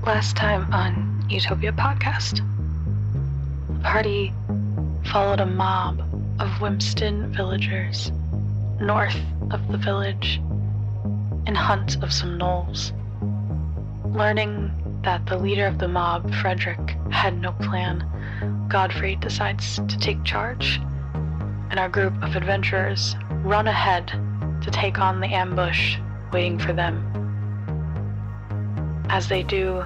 Last time on Utopia Podcast, the party followed a mob of Wimpston villagers north of the village in hunt of some gnolls. Learning that the leader of the mob, Frederick, had no plan, Godfrey decides to take charge, and our group of adventurers run ahead to take on the ambush waiting for them. As they do,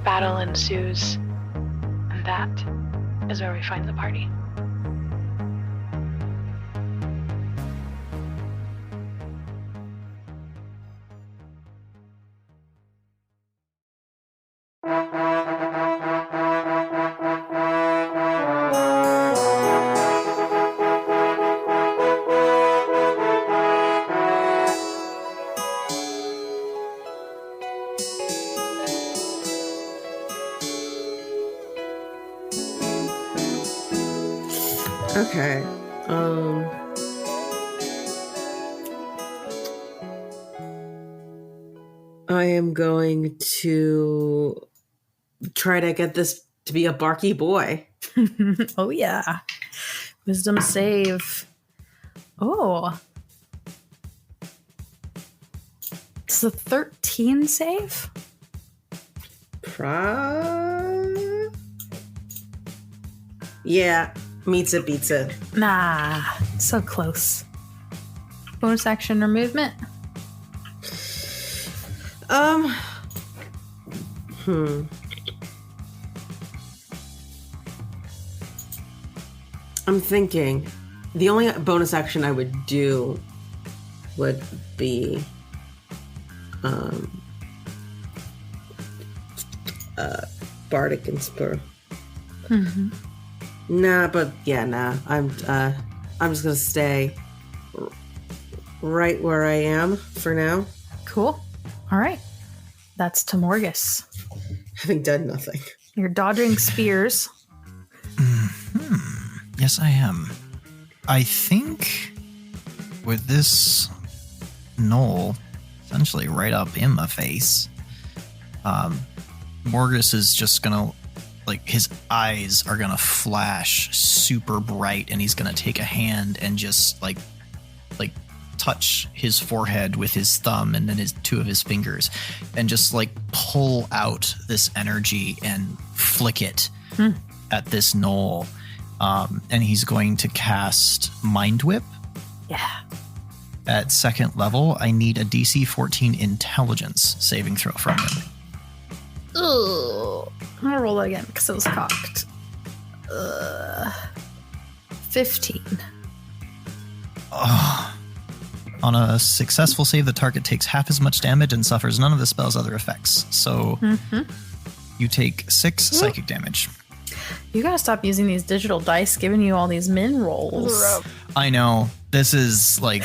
battle ensues, and that is where we find the party. Okay. I am going to try to get this to be a barky boy. Oh, yeah. Wisdom save. Oh. It's a 13 save? Yeah. Meets it, beats it. Nah. So close. Bonus action or movement? I'm thinking the only bonus action I would do would be Bardic Inspire. Mm-hmm. Nah. I'm just gonna stay right where I am for now. Cool. All right. That's Tamorgus. Having done nothing. You're dodging spears. Yes, I am. I think with this gnoll essentially right up in my face, Morgus is just gonna, like, his eyes are gonna flash super bright, and he's gonna take a hand and just like touch his forehead with his thumb and then two of his fingers, and just like pull out this energy and flick it at this gnoll. And he's going to cast Mind Whip. Yeah. At second level, I need a DC 14 Intelligence saving throw from him. Ugh. I'm gonna roll that again because it was cocked. 15. On a successful save, the target takes half as much damage and suffers none of the spell's other effects. So you take 6 psychic damage. You gotta stop using these digital dice giving you all these min rolls. I know. This is like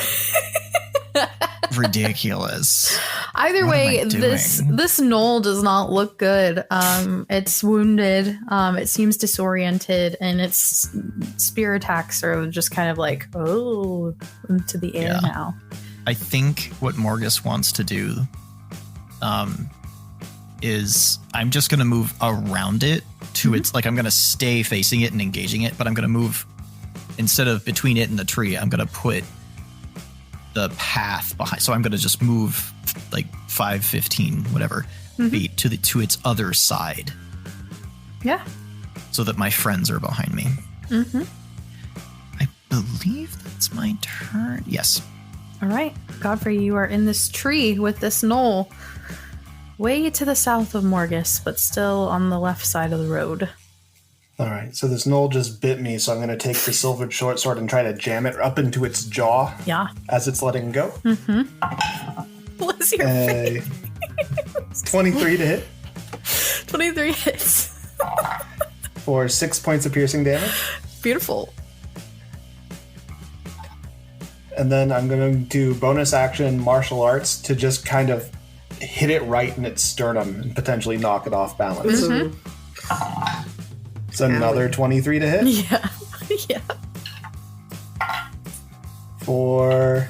ridiculous. Either way, this gnoll does not look good. It's wounded. It seems disoriented, and its spear attacks are just kind of like, oh, into the air now. I think what Morgus wants to do is I'm just going to move around it to its, like, I'm going to stay facing it and engaging it, but I'm going to move, instead of between it and the tree, I'm going to put the path behind. So I'm going to just move like 5, 15, whatever feet to its other side. Yeah. So that my friends are behind me. Mm-hmm. I believe that's my turn. Yes. All right. Godfrey, you are in this tree with this gnoll. Way to the south of Morgus, but still on the left side of the road. All right, so this gnoll just bit me, so I'm going to take the silvered short sword and try to jam it up into its jaw. Yeah. As it's letting go. Bless your face. 23 to hit. 23 hits. For 6 points of piercing damage. Beautiful. And then I'm going to do bonus action martial arts to just kind of hit it right in its sternum and potentially knock it off balance. It's another 23 to hit. Yeah. Yeah. For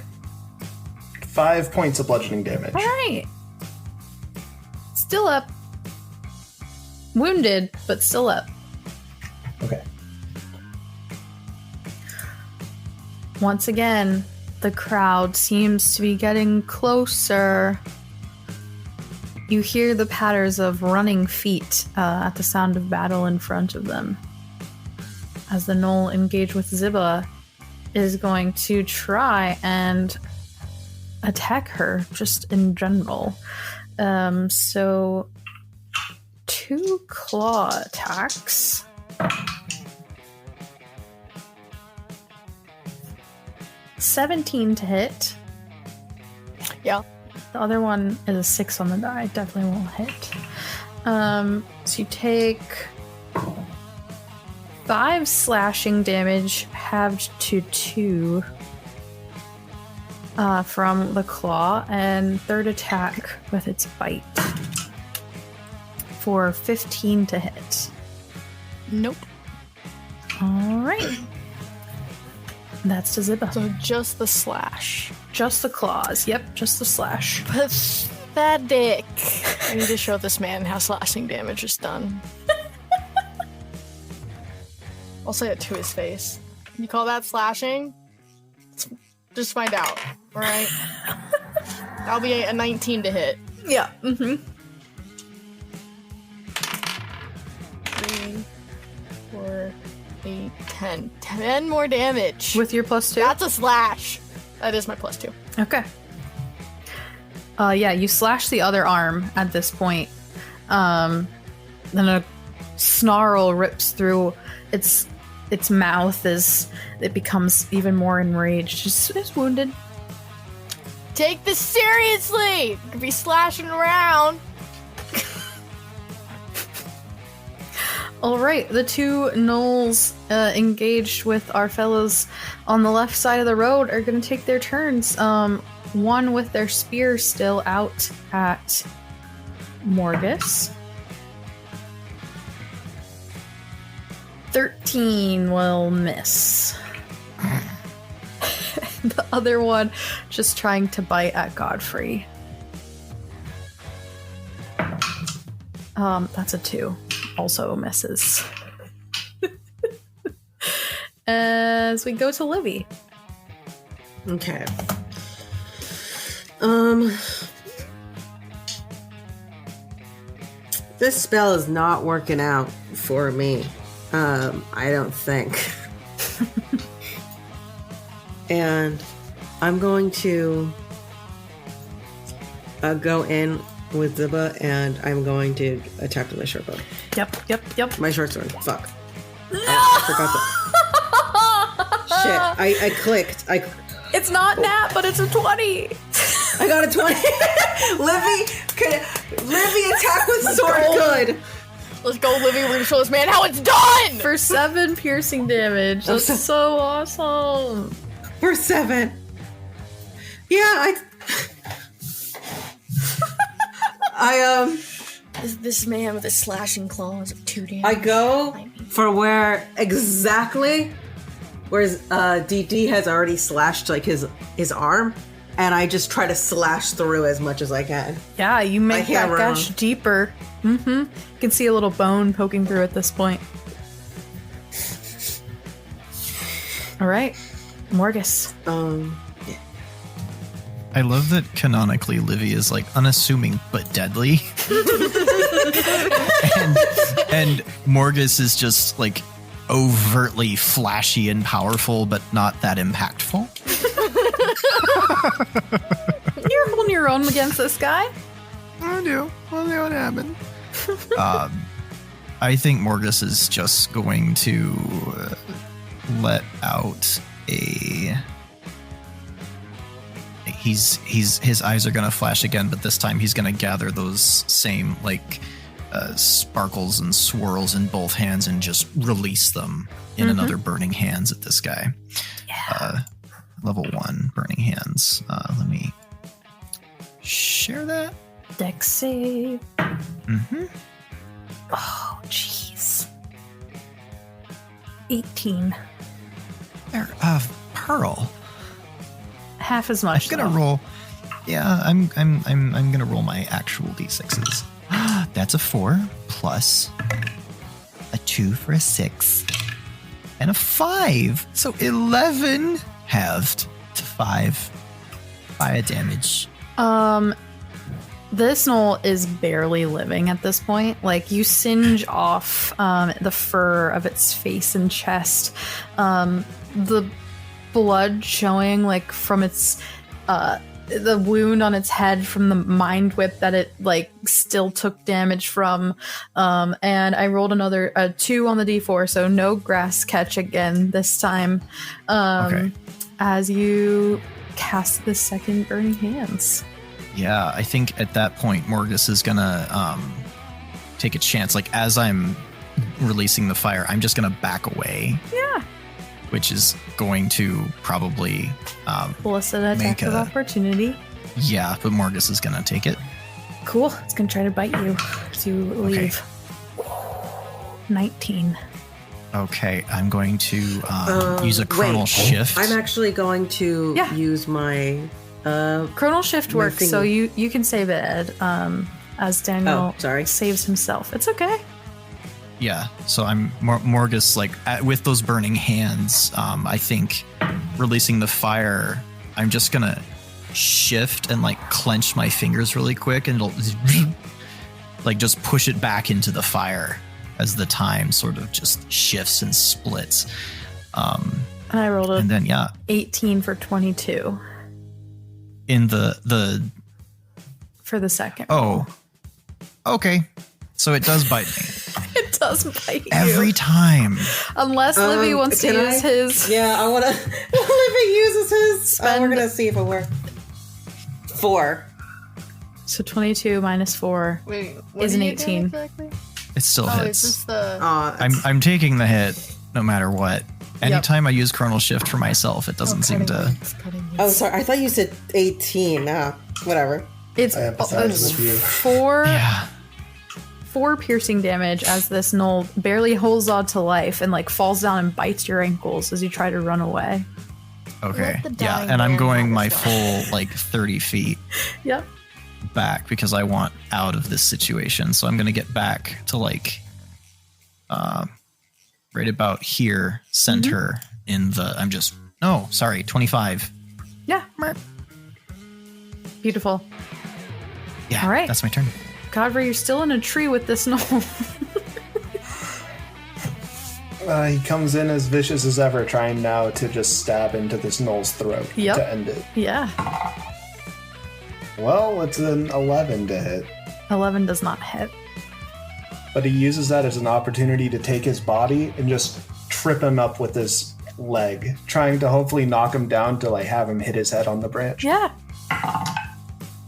5 points of bludgeoning damage. All right. Still up. wounded, but still up. Okay. Once again, the crowd seems to be getting closer. You hear the patters of running feet at the sound of battle in front of them. As the Gnoll engaged with Ziba is going to try and attack her, just in general. So 2 claw attacks. $17 to hit. Yeah. The other one is a 6 on the die. Definitely won't hit. So you take 5 slashing damage, halved to 2 from the claw, and third attack with its bite for 15 to hit. Nope. All right. That's to Ziba. So just the slash. Just the claws. Yep, just the slash. Pathetic. I need to show this man how slashing damage is done. I'll say it to his face. You call that slashing? Just find out, alright? That'll be a 19 to hit. Yeah. Mm-hmm. 3, 4, 8, 10. 10 more damage. With your +2? That's a slash. That is my +2. Okay. Yeah, you slash the other arm at this point. Then a snarl rips through its mouth as it becomes even more enraged. It's wounded. Take this seriously! You could be slashing around. Alright, the 2 Gnolls engaged with our fellows on the left side of the road are going to take their turns. One with their spear still out at Morgus. 13 will miss. The other one just trying to bite at Godfrey. That's a 2. Also misses. As we go to Livy. Okay. This spell is not working out for me. I don't think. And I'm going to go in with Ziba, and I'm going to attack with my short bow. Yep. My short sword. Fuck. I forgot that. Shit. I clicked. It's not nat, but it's a 20. I got a 20. Livy attack with sword good. Let's go, Livy. We're gonna show this man how it's done! For 7 piercing damage. That's so awesome. For 7. Yeah, This man with his slashing claws of 2 damage. I go for where DD has already slashed like his arm, and I just try to slash through as much as I can. Yeah, you make that gash deeper. Mm-hmm. You can see a little bone poking through at this point. All right, Morgus. I love that canonically Livy is like unassuming but deadly. and Morgus is just like overtly flashy and powerful but not that impactful. You're holding your own against this guy. I do. We'll see what happens. I think Morgus is just going to let out a... His eyes are going to flash again, but this time he's going to gather those same like sparkles and swirls in both hands and just release them in another burning hands at this guy. Yeah. Level 1 burning hands. Let me share that. Dex save. Mm-hmm. Oh, jeez. 18. Pearl. Half as much. I'm gonna roll. Yeah, I'm gonna roll my actual d6s. That's a 4 plus a 2 for a 6 and a 5. So 11 halved to 5 fire damage. This gnoll is barely living at this point. Like, you singe off the fur of its face and chest. The blood showing, like, from its the wound on its head from the mind whip that it, like, still took damage from. And I rolled another 2 on the d4, so no grass catch again this time. Okay. As you cast the second Burning Hands. Yeah, I think at that point, Morgus is gonna take a chance. Like, as I'm releasing the fire, I'm just gonna back away. Yeah. Which is going to probably Elicit an attack of opportunity. Yeah, but Morgus is gonna take it. Cool. It's gonna try to bite you to leave. 19. Okay, I'm going to use a chronal shift. I'm actually going to use my chronal shift works, so you can save it, Ed, as Daniel saves himself. It's okay. Yeah, so I'm Morgus, like, with those burning hands, I think releasing the fire, I'm just gonna shift and, like, clench my fingers really quick, and it'll like just push it back into the fire as the time sort of just shifts and splits. And I rolled and then 18 for 22 in the for the second. Oh, okay. So it does bite me. It does bite you every time, unless Livy wants to use his. Yeah, I want to. Livy uses his. We're gonna see if it works. 4. So 22 minus 4 is an 18. Exactly? It still hits. Is this the... I'm taking the hit no matter what. Anytime I use chronal shift for myself, it doesn't seem to. Oh, sorry. I thought you said 18. Whatever. It's 4. Yeah. 4 piercing damage as this gnoll barely holds on to life and, like, falls down and bites your ankles as you try to run away. Okay. Yeah, and I'm going my full, like, 30 feet. Yep. Back because I want out of this situation. So I'm going to get back to, like, right about here, center in the. 25. Yeah. Beautiful. Yeah. All right. That's my turn. Godfrey, you're still in a tree with this gnoll. He comes in as vicious as ever, trying now to just stab into this gnoll's throat to end it. Yeah. Well, it's an 11 to hit. 11 does not hit. But he uses that as an opportunity to take his body and just trip him up with his leg, trying to hopefully knock him down to, like, have him hit his head on the branch. Yeah.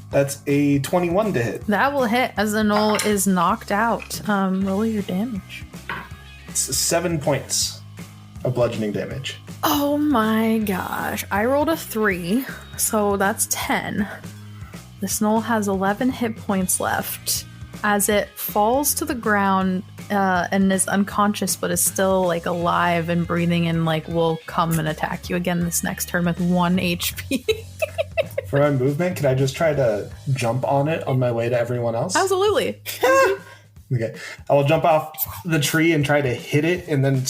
That's a 21 to hit. That will hit as the gnoll is knocked out. Roll your damage. It's 7 points of bludgeoning damage. Oh my gosh. I rolled a 3, so that's 10. This gnoll has 11 hit points left. As it falls to the ground and is unconscious but is still, like, alive and breathing and, like, will come and attack you again this next turn with 1 HP. For my movement, can I just try to jump on it on my way to everyone else? Absolutely. Okay. I will jump off the tree and try to hit it and then,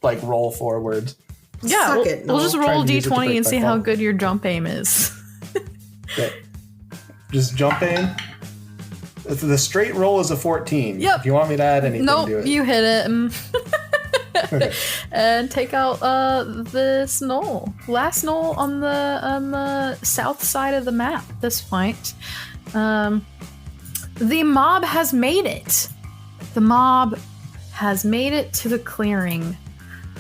like, roll forward. Yeah, we'll just roll d20 and see how good your jump aim is. Okay. Just jump in. The straight roll is a 14. Yep. If you want me to add anything to it. Nope, you hit it. Okay. And take out this gnoll. Last gnoll on the south side of the map at this point. The mob has made it. The mob has made it to the clearing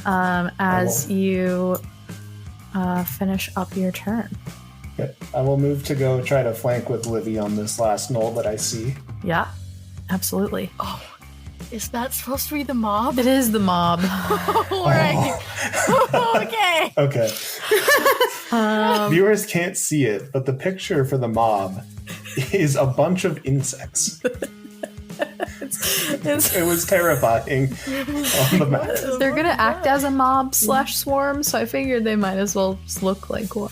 as you finish up your turn. Okay. I will move to go try to flank with Livy on this last gnoll that I see. Yeah, absolutely. Oh, is that supposed to be the mob? It is the mob. All right. Okay. Okay. Viewers can't see it, but the picture for the mob is a bunch of insects. It was terrifying on the map. They're gonna act as a mob / swarm, so I figured they might as well just look like one.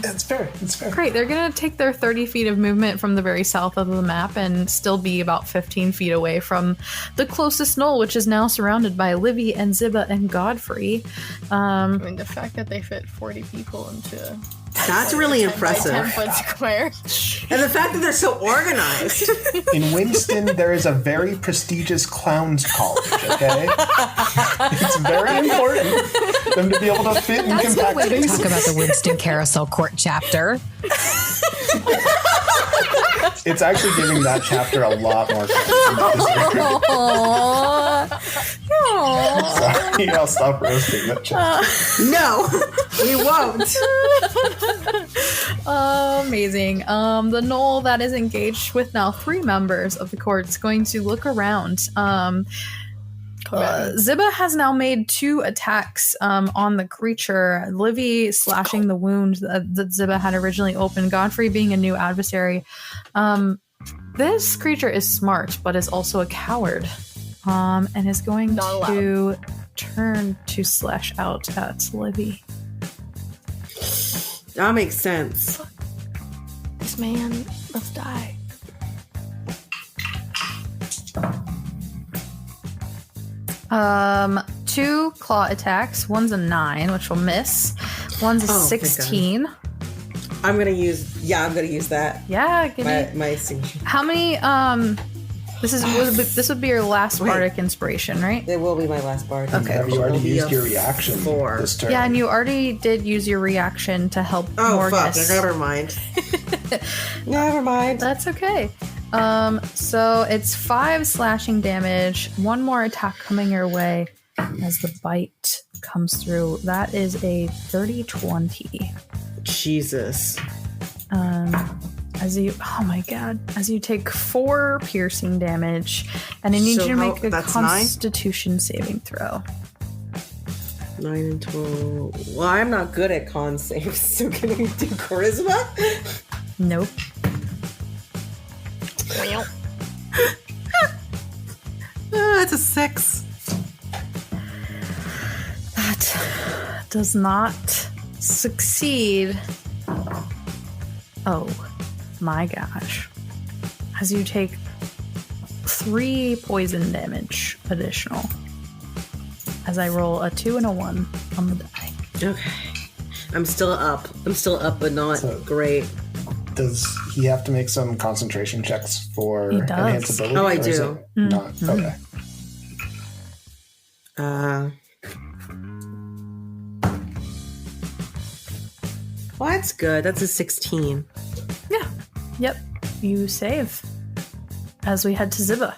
It's fair. Great. They're gonna take their 30 feet of movement from the very south of the map and still be about 15 feet away from the closest knoll, which is now surrounded by Livy and Ziba and Godfrey. I mean, the fact that they fit 40 people into That's really impressive. 10-foot square. And the fact that they're so organized. In Winston, there is a very prestigious clowns college, okay? It's very important for them to be able to fit in That's compact no way to spaces. talk about the Winston Carousel Court chapter. It's actually giving that chapter a lot more credit. Sorry, I'll stop roasting that chapter. No, we won't. Amazing. The knoll that is engaged with now 3 members of the court is going to look around. Ziba has now made 2 attacks on the creature. Livy slashing the wound that Ziba had originally opened. Godfrey being a new adversary. This creature is smart, but is also a coward. And is going to turn to slash out at Livy. That makes sense. This man must die. Two claw attacks. One's a 9, which will miss. One's a 16. I'm gonna use that. Yeah, give me. My signature. How many? This would be your last bardic inspiration, right? It will be my last bard. Okay. Have you already It'll be used a your reaction 4. this turn? Yeah, and you already did use your reaction to help Fuck! Morgus. Never mind. Never mind. That's okay. So it's 5 slashing damage. 1 more attack coming your way as the bite comes through. That is a 30-20. Jesus. As you take 4 piercing damage, and I need you to make a Constitution saving throw. 9 and 12. Well, I'm not good at con saves, so can we do charisma? Nope. It's a 6. That does not succeed. Oh my gosh. As you take 3 poison damage additional. As I roll a 2 and a 1 on the die. Okay. I'm still up, but not great. Does he have to make some concentration checks for He does. enhanced ability? Oh, I or is do. it Not? Okay. Well, that's good. That's a 16. Yeah. Yep. You save. As we head to Ziba.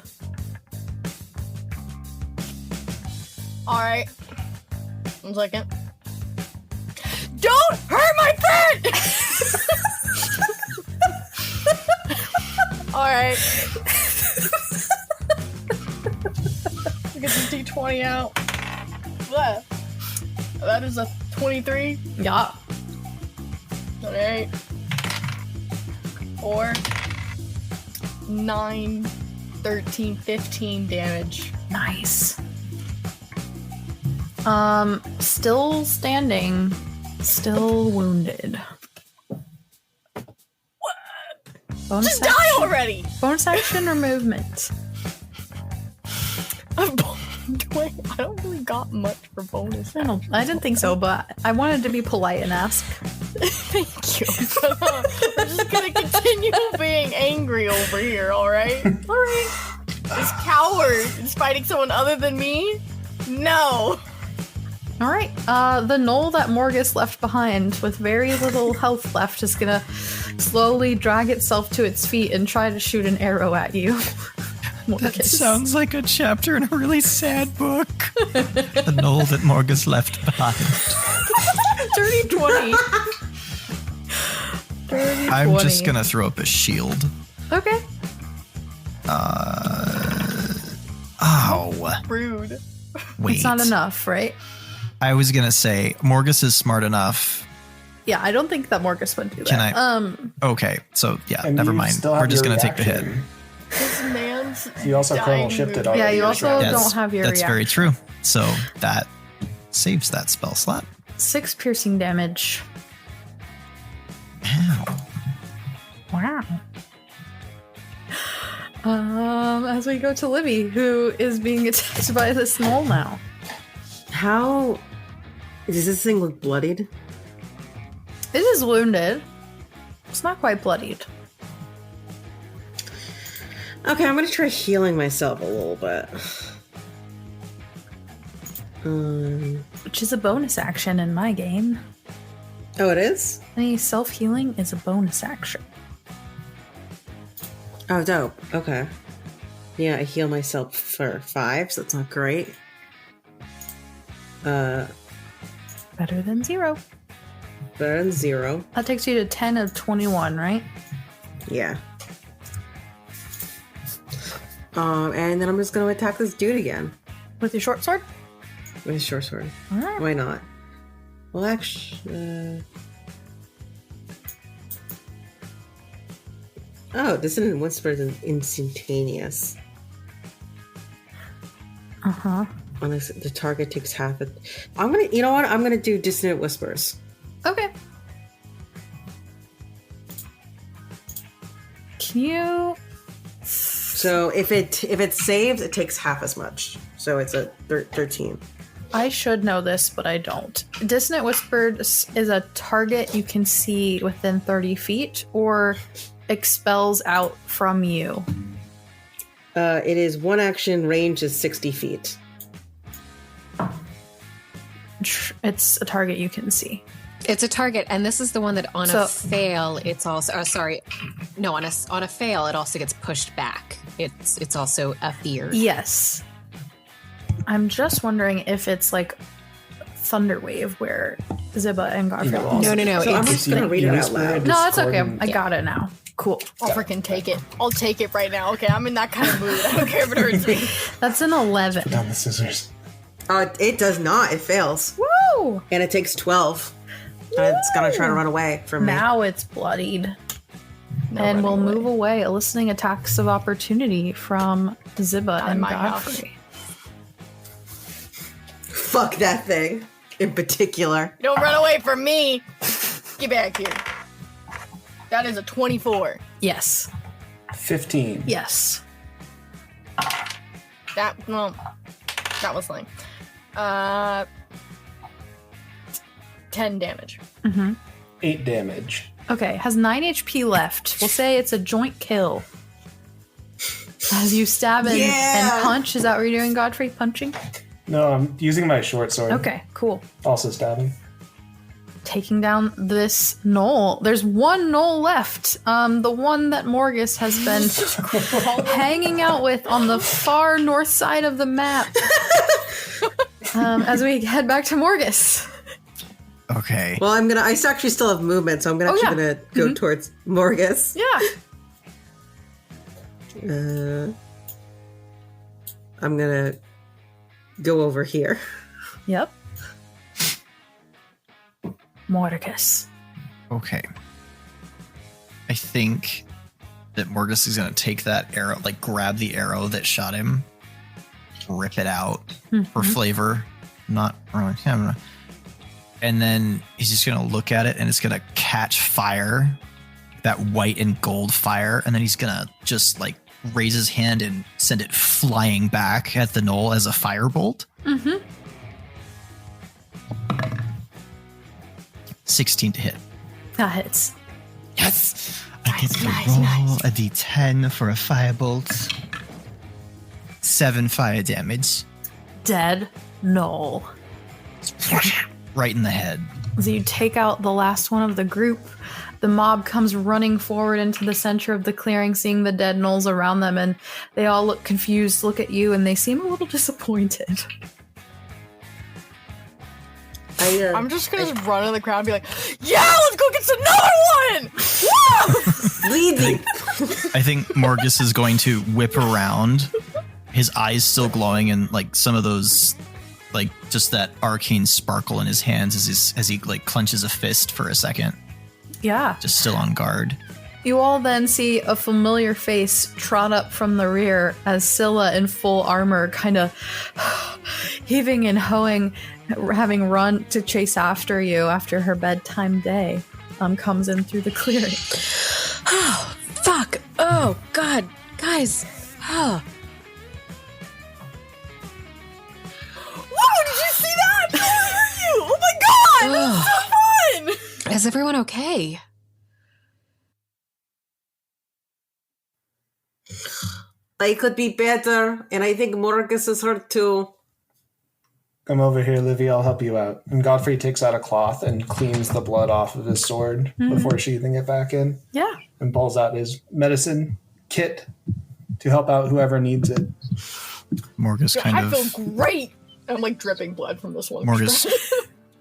Alright. 1 second. Don't hurt my friend! Alright. Get the D20 out. What? That is a 23. Yeah. Alright. 4, 9, 13, 15 damage. Nice. Still standing. Still wounded. What? Bonus Just die already! Bonus action or movement? I don't really got much for bonus. I didn't think so, but I wanted to be polite and ask. Thank you. We're just gonna continue being angry over here, alright? Alright. This coward is fighting someone other than me? No. Alright, the knoll that Morgus left behind with very little health left is gonna slowly drag itself to its feet and try to shoot an arrow at you. That sounds like a chapter in a really sad book. The knoll that Morgus left behind. Dirty 20. Dirty I'm 20. just gonna throw up a shield. Okay. Ow. Rude. Wait. It's not enough, right? I was gonna say Morgus is smart enough. Yeah, I don't think that Morgus would do that. Can I? Okay, so yeah, And never you mind. still We're have just your gonna take the hit. reaction. man's You also dying kernel shifted movie. already. Yeah, you this also round. don't have your That's very reaction. true. So that saves that spell slot. 6 piercing damage. Ow. Wow. As we go to Libby, who is being attacked by this gnoll now. How does this thing look bloodied? It is wounded. It's not quite bloodied. Okay, I'm gonna try healing myself a little bit. Which is a bonus action in my game. Oh, it is? Any self-healing is a bonus action. Oh, dope. Okay. Yeah, I heal myself for 5, so that's not great. Better than 0. Better than 0. That takes you to 10 of 21, right? Yeah. And then I'm just gonna attack this dude again With your short sword? with a short sword. Alright. Why not? Well, actually, oh, this isn't whisper is instantaneous. Uh-huh. Unless the target takes half it. I'm gonna, you know what? I'm gonna do dissonant whispers. Okay. Can you... So if it saves, it takes half as much. So it's a 13. I should know this, but I don't. Dissonant Whispers is a target you can see within 30 feet or expels out from you. It is one action, range is 60 feet. It's a target you can see. It's a target, and this is the one that on So- a fail, it's also. Oh, sorry, no, on a fail, it also gets pushed back. It's also a fear. Yes. I'm just wondering if it's like Thunderwave, where Ziba and Godfrey will also. No. So I'm it's- just gonna read it out loud. No, it's okay. Discordant. I got it now. Cool. I'll freaking take it. I'll take it right now. Okay, I'm in that kind of mood. I don't care if it hurts me. That's an 11. Down the scissors. It does not. It fails. Woo! And it takes 12. And it's gonna try to run away from me. Now it's bloodied. No And we'll running away. move away, eliciting attacks of opportunity from Ziba and my Godfrey. Fuck that thing. In particular. Don't run away from me. Get back here. That is a 24. Yes. 15. Yes. That was lame. 10 damage. 8 damage. Okay, has 9 HP left. We'll say it's a joint kill. As you stab and, Yeah! and punch. Is that what you're doing, Godfrey? Punching? No, I'm using my short sword. Okay, cool. Also stabbing. Taking down this gnoll. There's one gnoll left. The one that Morgus has been hanging out with on the far north side of the map. As we head back to Morgus. Okay. Well, I actually still have movement, so I'm Oh, actually yeah. gonna go towards Morgus. Yeah. I'm gonna go over here. Yep. Morgus. Okay. I think that Morgus is going to take that arrow, like grab the arrow that shot him, rip it out for flavor. Not wrong. And then he's just going to look at it and it's going to catch fire, that white and gold fire. And then he's going to just like raise his hand and send it flying back at the gnoll as a firebolt. 16 to hit. That hits. Yes! I get to roll a d10 for a firebolt. 7 fire damage. Dead gnoll. Right in the head. As you take out the last one of the group, the mob comes running forward into the center of the clearing, seeing the dead gnolls around them, and they all look confused, look at you, and they seem a little disappointed. I'm just gonna run in the crowd and be like, yeah, let's go get another one! Woo! Lead me. I think Morgus is going to whip around, his eyes still glowing, and like some of those, like just that arcane sparkle in his hands as he like clenches a fist for a second, Yeah. just still on guard. You all then see a familiar face trot up from the rear as Scylla in full armor, kind of heaving and hoeing, having run to chase after you after her bedtime day, comes in through the clearing. Oh, fuck. Oh, God. Guys. Oh. Whoa, did you see that? Where are you? Oh my god! That's so fun! Is everyone okay? I could be better, and I think Morgus is hurt too. Come over here, Livy. I'll help you out. And Godfrey takes out a cloth and cleans the blood off of his sword before sheathing it back in. Yeah. And pulls out his medicine kit to help out whoever needs it. Morgus I feel great! I'm like dripping blood from this one. Morgus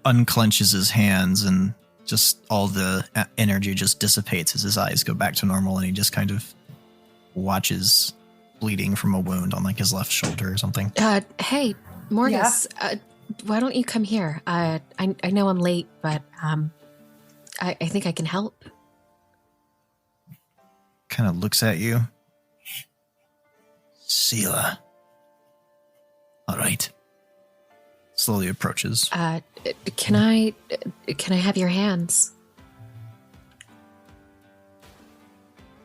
unclenches his hands and just all the energy just dissipates as his eyes go back to normal, and he just kind of watches bleeding from a wound on like his left shoulder or something. Hey, Morgus, why don't you come here? I know I'm late, but I think I can help. Kind of looks at you. Scylla. All right. Slowly approaches. Can I have your hands?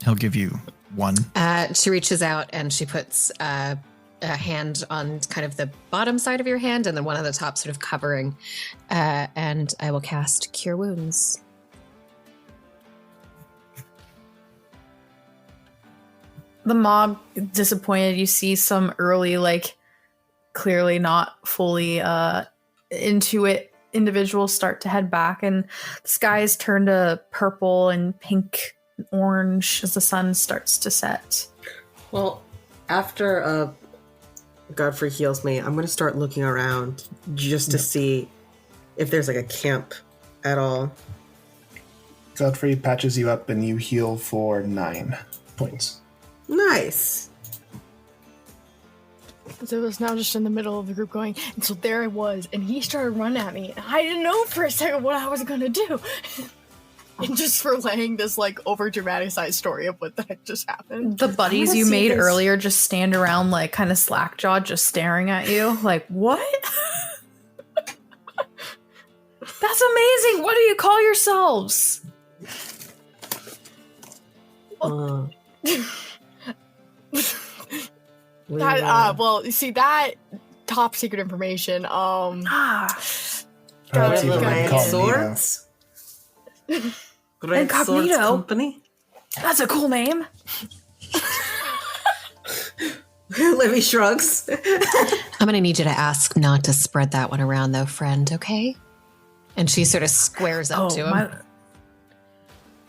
He'll give you one. She reaches out and she puts a hand on kind of the bottom side of your hand and then one on the top, sort of covering. And I will cast Cure Wounds. The mob, disappointed, you see some early, like, clearly not fully into it individuals start to head back, and the skies turn to purple and pink and orange as the sun starts to set. Well, after Godfrey heals me, I'm going to start looking around just to see if there's like a camp at all. Godfrey patches you up and you heal for 9 points. Nice. So I was now just in the middle of the group going, and so there I was, and he started running at me, and I didn't know for a second what I was gonna do. And just relaying this like over dramatized story of what that just happened. The buddies you made earlier just stand around like kind of slack-jawed, just staring at you like, what? That's amazing. What do you call yourselves? Well, you see that top secret information. Swords. Red Swords Company. That's a cool name. Livy shrugs. I'm going to need you to ask not to spread that one around, though, friend, okay? And she sort of squares up to him. My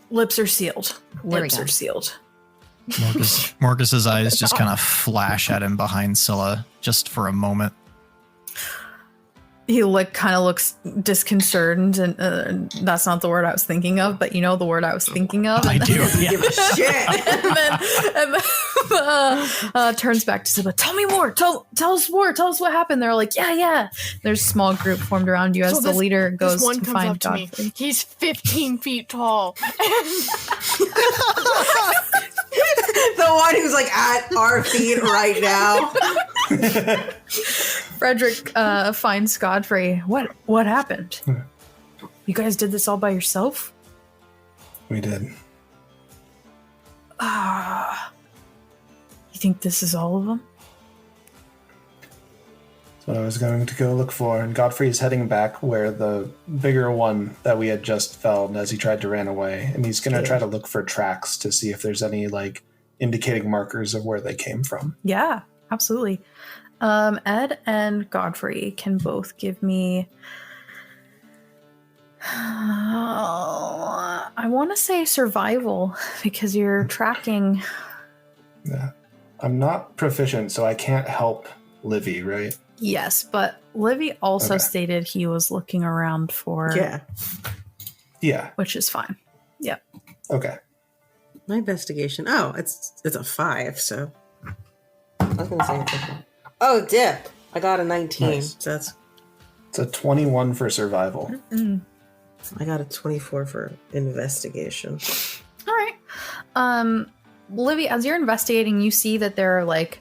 lips are sealed. There Lips are sealed. Morgus's eyes just kind of flash at him behind Scylla just for a moment. He kind of looks disconcerted, and that's not the word I was thinking of, but you know the word I was thinking of. I do. Yeah. Give a shit. and then turns back to Scylla. Tell me more. Tell us more. Tell us what happened. They're like, yeah. There's a small group formed around you as the leader goes this one to comes find up to Godfrey. me. He's 15 feet tall. The one who's like at our feet right now. Frederick finds Godfrey. What happened? You guys did this all by yourself? We did. You think this is all of them? That's what I was going to go look for. And Godfrey is heading back where the bigger one that we had just felled as he tried to run away. And he's going to try to look for tracks to see if there's any like indicating markers of where they came from. Yeah, absolutely. Ed and Godfrey can both give me... I want to say survival, because you're tracking... Yeah. I'm not proficient, so I can't help Livy, right? Yes, but Livy also stated he was looking around for... Yeah. Which is fine. Yep. Okay. My investigation. Oh, it's a 5, so... I was going to say it's a... Oh, dip. I got a 19. Nice. So that's... It's a 21 for survival. Mm-mm. I got a 24 for investigation. All right. Livy, as you're investigating, you see that there are like,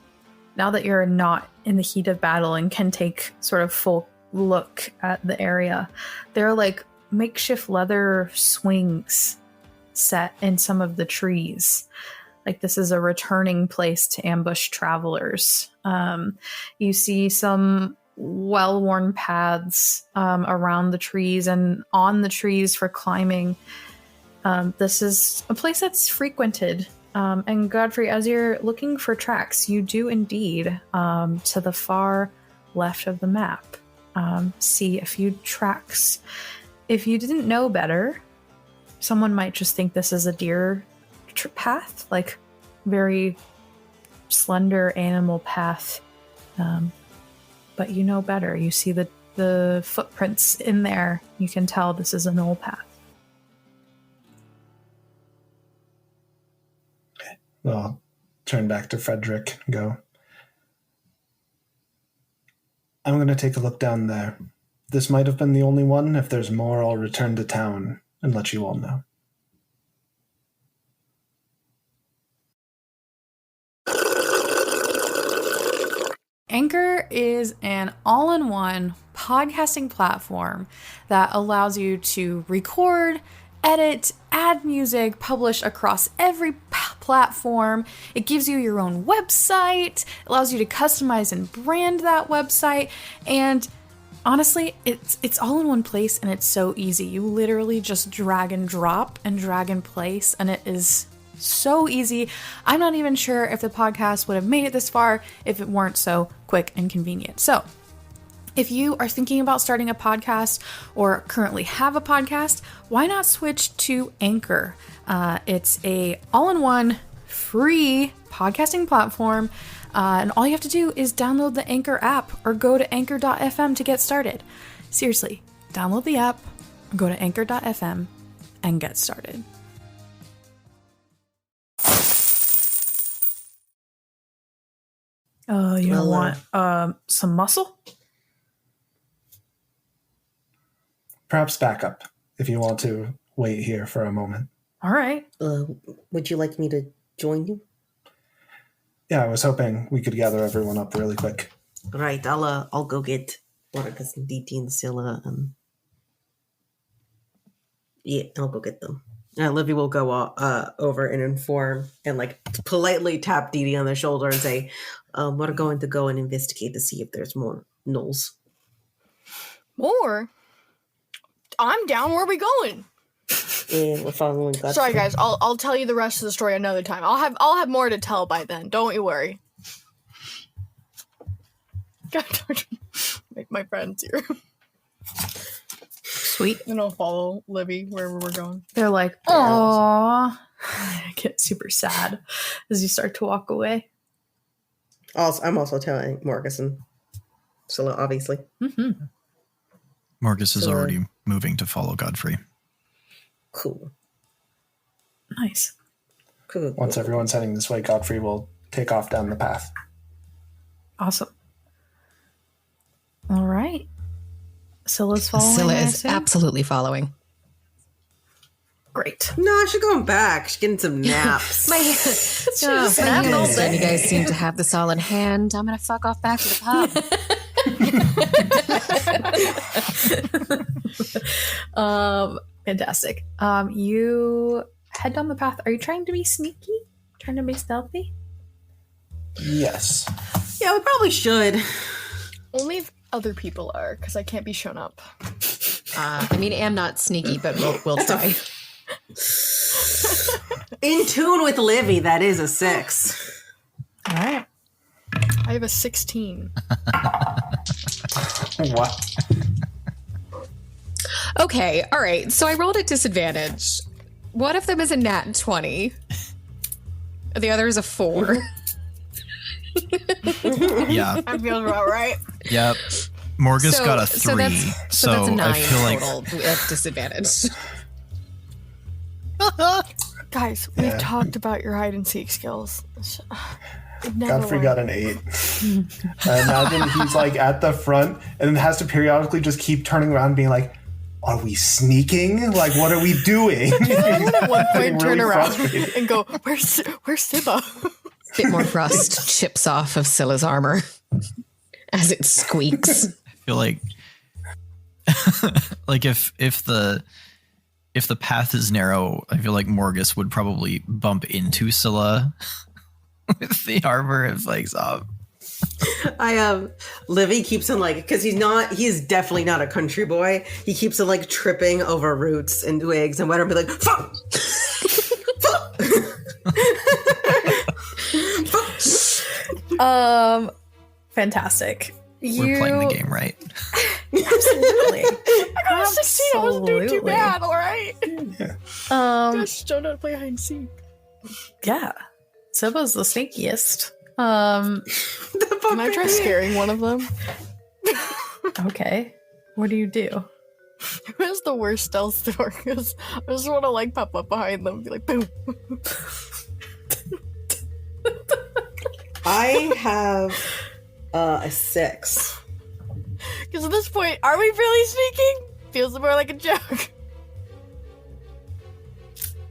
now that you're not in the heat of battle and can take sort of full look at the area, there are like makeshift leather swings set in some of the trees. Like this is a returning place to ambush travelers. You see some well-worn paths around the trees and on the trees for climbing. This is a place that's frequented. And Godfrey, as you're looking for tracks, you do indeed, to the far left of the map, see a few tracks. If you didn't know better, someone might just think this is a deer path, like very slender animal path. But you know better. You see the footprints in there. You can tell this is a gnoll path. I'll turn back to Frederick and go, I'm going to take a look down there. This might have been the only one. If there's more, I'll return to town and let you all know. Anchor is an all-in-one podcasting platform that allows you to record, edit, add music, publish across every platform. It gives you your own website, allows you to customize and brand that website, and honestly, it's all in one place and it's so easy. You literally just drag and drop and drag and place, and it is so easy. I'm not even sure if the podcast would have made it this far if it weren't so quick and convenient. So if you are thinking about starting a podcast or currently have a podcast, why not switch to Anchor? It's a all-in-one free podcasting platform, and all you have to do is download the Anchor app or go to anchor.fm to get started. Seriously, download the app, go to anchor.fm, and get started. You want some muscle? Perhaps backup, if you want to wait here for a moment. All right. Would you like me to join you? Yeah, I was hoping we could gather everyone up really quick. Right, I'll go get Marcus and DT and Scylla, and yeah, I'll go get them. Livy will go over and inform and like politely tap Dee Dee on the shoulder and say, we're going to go and investigate to see if there's more gnolls. More? I'm down. Where are we going? And we're following Godfrey. Sorry, guys. I'll tell you the rest of the story another time. I'll have more to tell by then. Don't you worry. God, make my friends here. Sweet. And I'll follow Libby wherever we're going. They're like, "Aww." I get super sad as you start to walk away. I'm also telling Marcus and Scylla, obviously. Mm-hmm. Marcus is already moving to follow Godfrey. Cool. Nice. Cool. Once everyone's heading this way, Godfrey will take off down the path. Awesome. All right. Scylla's following. Scylla is absolutely following. Great. No, she's going back. She's getting some naps. My hand all day. You guys seem to have this all in hand. I'm going to fuck off back to the pub. Fantastic. You head down the path. Are you trying to be sneaky? Trying to be stealthy? Yes. Yeah, we probably should. Only if other people are, because I can't be shown up. I mean, I'm not sneaky, but we'll try. In tune with Livy, that is a 6. All right. I have a 16. What? Okay, all right. So I rolled at disadvantage. One of them is a nat 20. The other is a 4. Yeah. That feels about right. Yep. Morgus got a 3. So that's a 9 I feel like total at disadvantage. Guys, we've talked about your hide and seek skills. It never Godfrey worked. got an 8. I imagine he's like at the front and then has to periodically just keep turning around and being like, are we sneaking? Like, what are we doing? I would at one point turn Really around frustrated. and go, "Where's Siba?" Bit more rust chips off of Scylla's armor as it squeaks. I feel like like if the path is narrow, I feel like Morgus would probably bump into Scylla with the armor and flags off. Livy keeps on like, because he's definitely not a country boy. He keeps on like tripping over roots and twigs and whatever, be like, fuck! Fantastic. We're playing the game right. Absolutely. I got a 16. I wasn't doing too Absolutely. bad. All right. Just don't know how to play hide and seek. Yeah. Siba's the sneakiest. Can I try scaring one of them? Okay. What do you do? Who has the worst stealth score? Because I just want to like pop up behind them and be like, boom. I have a 6. Because at this point, are we really sneaking? Feels more like a joke.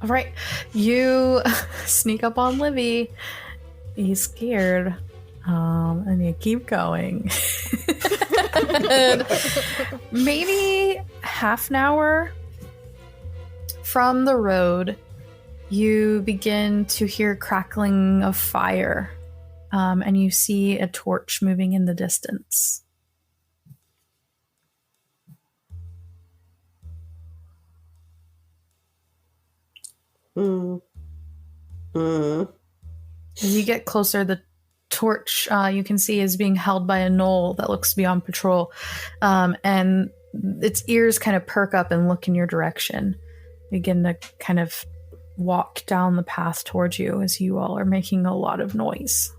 All right. You sneak up on Livy. He's scared. And you keep going. And maybe half an hour from the road, you begin to hear crackling of fire. And you see a torch moving in the distance. As you get closer, the torch you can see is being held by a gnoll that looks to be on patrol. And its ears kind of perk up and look in your direction. Begin to kind of walk down the path towards you as you all are making a lot of noise.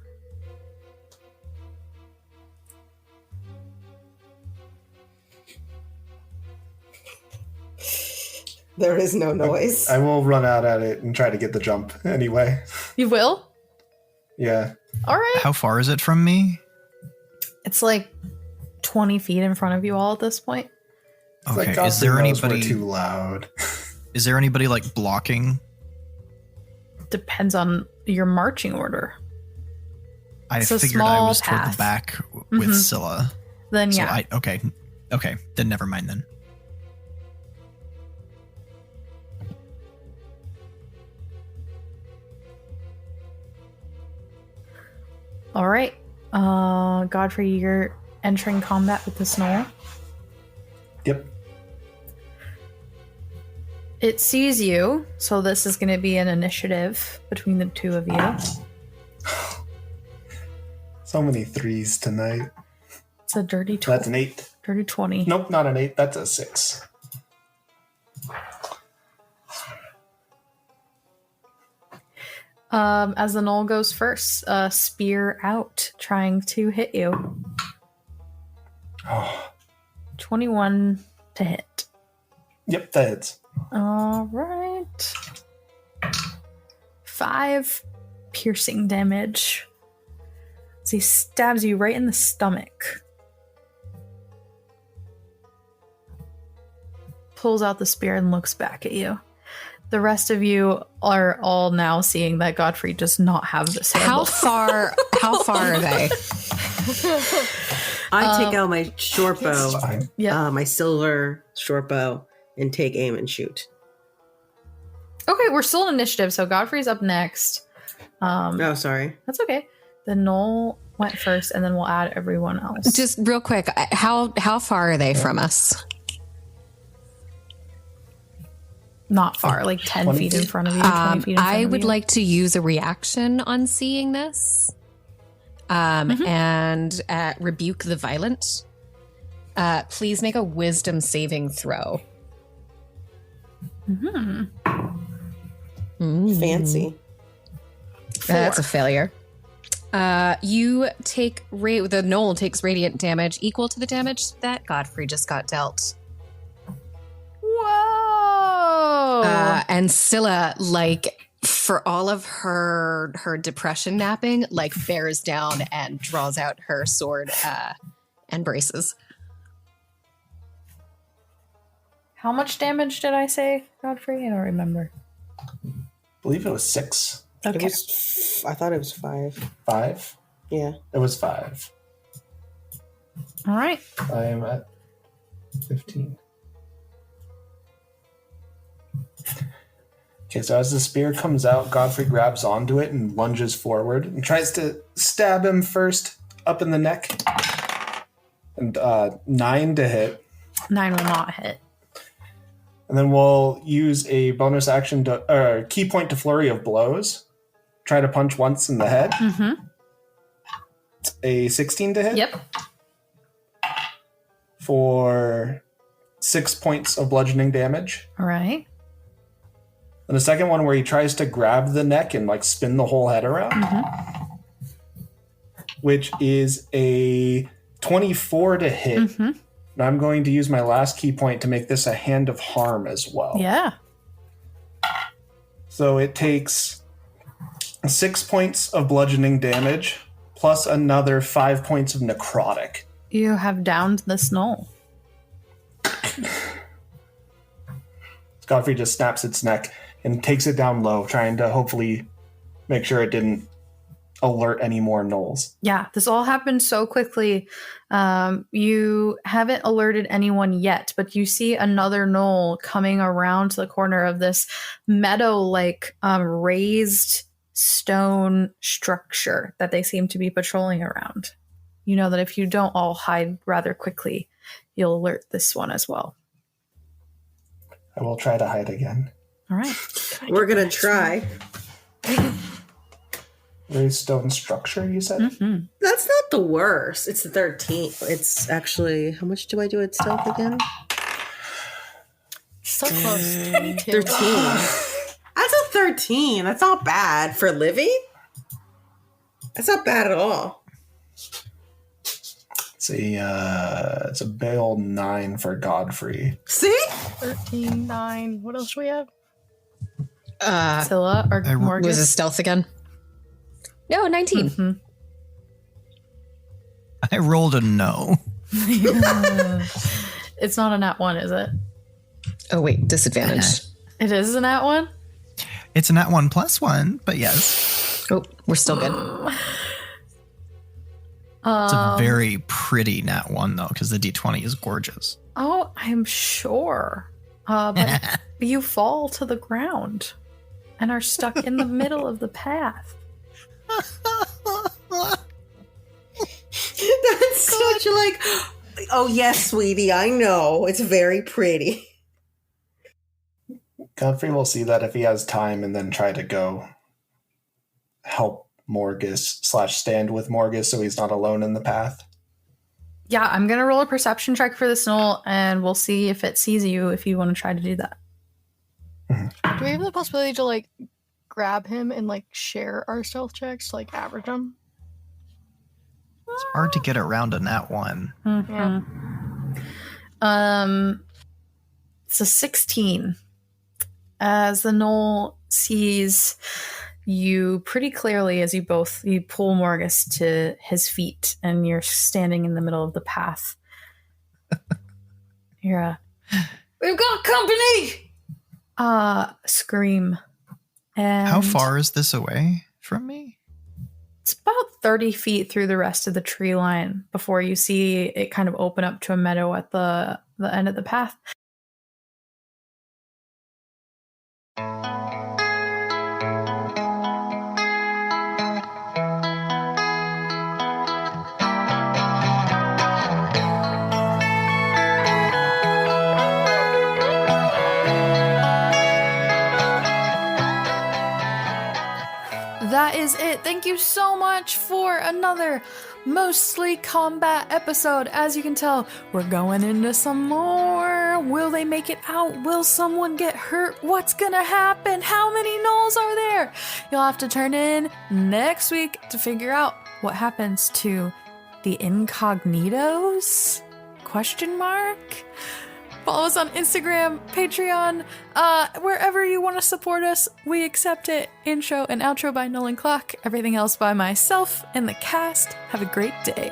There is no noise. I will run out at it and try to get the jump anyway. You will? Yeah. All right. How far is it from me? It's like 20 feet in front of you all at this point. It's Okay, like is there Godfrey knows we're anybody too loud? Is there anybody like blocking? Depends on your marching order. I It's a figured I small was toward path. the back with Mhm. Scylla. Then So yeah. Okay, then never mind then. All right. Godfrey, you're entering combat with the Gnoll. Yep. It sees you, so this is going to be an initiative between the two of you. So many 3s tonight. It's a dirty That's an 8. dirty 20. Nope, not an 8. That's a 6. As the Gnoll goes first, spear out, trying to hit you. Oh, 21 to hit. yep, that hits. All right. 5 piercing damage. As he stabs you right in the stomach. Pulls out the spear and looks back at you. The rest of you are all now seeing that Godfrey does not have this handle. How far are they? I take out my short bow, It's fine. Yeah. my silver short bow, and take aim and shoot. Okay, we're still in initiative, so Godfrey's up next. Oh, sorry. That's okay. The Gnoll went first, and then we'll add everyone else. Just real quick, how far are they from us? Not far, like 10 20 feet in front of you, 20 feet in front I of would you. like to use a reaction on seeing this, and rebuke the violent. Please make a wisdom saving throw. Fancy. That's a failure. You take the Gnoll takes radiant damage equal to the damage that Godfrey just got dealt. Whoa! And Scylla, like, for all of her depression napping, like, bears down and draws out her sword and braces. How much damage did I say, Godfrey? I don't remember. I believe it was 6. Okay. I thought it was 5. 5? Yeah. It was 5. All right. I am at 15. Okay, so as the spear comes out, Godfrey grabs onto it and lunges forward and tries to stab him first up in the neck. And 9 to hit. 9 will not hit. And then we'll use a bonus action to key point to flurry of blows. Try to punch once in the head. Mm-hmm. It's a 16 to hit. Yep. For 6 points of bludgeoning damage. All right. And the second one where he tries to grab the neck and like spin the whole head around. Mm-hmm. Which is a 24 to hit. Mm-hmm. And I'm going to use my last key point to make this a hand of harm as well. Yeah. So it takes 6 points of bludgeoning damage plus another 5 points of necrotic. You have downed the Gnoll. Godfrey just snaps its neck and takes it down low, trying to hopefully make sure it didn't alert any more gnolls. Yeah, this all happened so quickly. You haven't alerted anyone yet, but you see another gnoll coming around the corner of this meadow-like raised stone structure that they seem to be patrolling around. You know that if you don't all hide rather quickly, you'll alert this one as well. I will try to hide again. All right. We're going to try. Raised stone structure, you said? Mm-hmm. That's not the worst. It's the 13. It's actually, how much do I do at stealth again? So close. 22. 13. That's a 13. That's not bad for Livy. That's not bad at all. It's a big old 9 for Godfrey. See? 13, 9. What else do we have? Scylla or Morgan? Was it stealth again? No, 19. Mm-hmm. I rolled a no. It's not a nat 1, is it? Oh, wait, disadvantage. It is a nat 1? It's a nat 1 plus 1, but yes. Oh, we're still good. It's a very pretty nat 1, though, because the d20 is gorgeous. Oh, I'm sure. But you fall to the ground and are stuck in the middle of the path. That's such like, oh yes, sweetie, I know. It's very pretty. Godfrey will see that if he has time and then try to go help Morgus / stand with Morgus so he's not alone in the path. Yeah, I'm going to roll a perception check for this gnoll, and we'll see if it sees you if you want to try to do that. Do we have the possibility to, like, grab him and, like, share our stealth checks, like, average them? It's hard to get around a nat 1. Mm-hmm. Yeah. It's a 16. As the gnoll sees you pretty clearly as you pull Morgus to his feet and you're standing in the middle of the path. We've got company! Scream. And How far is this away from me? it's about 30 feet through the rest of the tree line before you see it kind of open up to a meadow at the end of the path. That is it. Thank you so much for another mostly combat episode. As you can tell, we're going into some more. Will they make it out? Will someone get hurt? What's gonna happen? How many gnolls are there? You'll have to turn in next week to figure out what happens to the incognitos? Question mark? Follow us on Instagram, Patreon, wherever you want to support us, we accept it. Intro and outro by Nolan Clock, everything else by myself and the cast. Have a great day.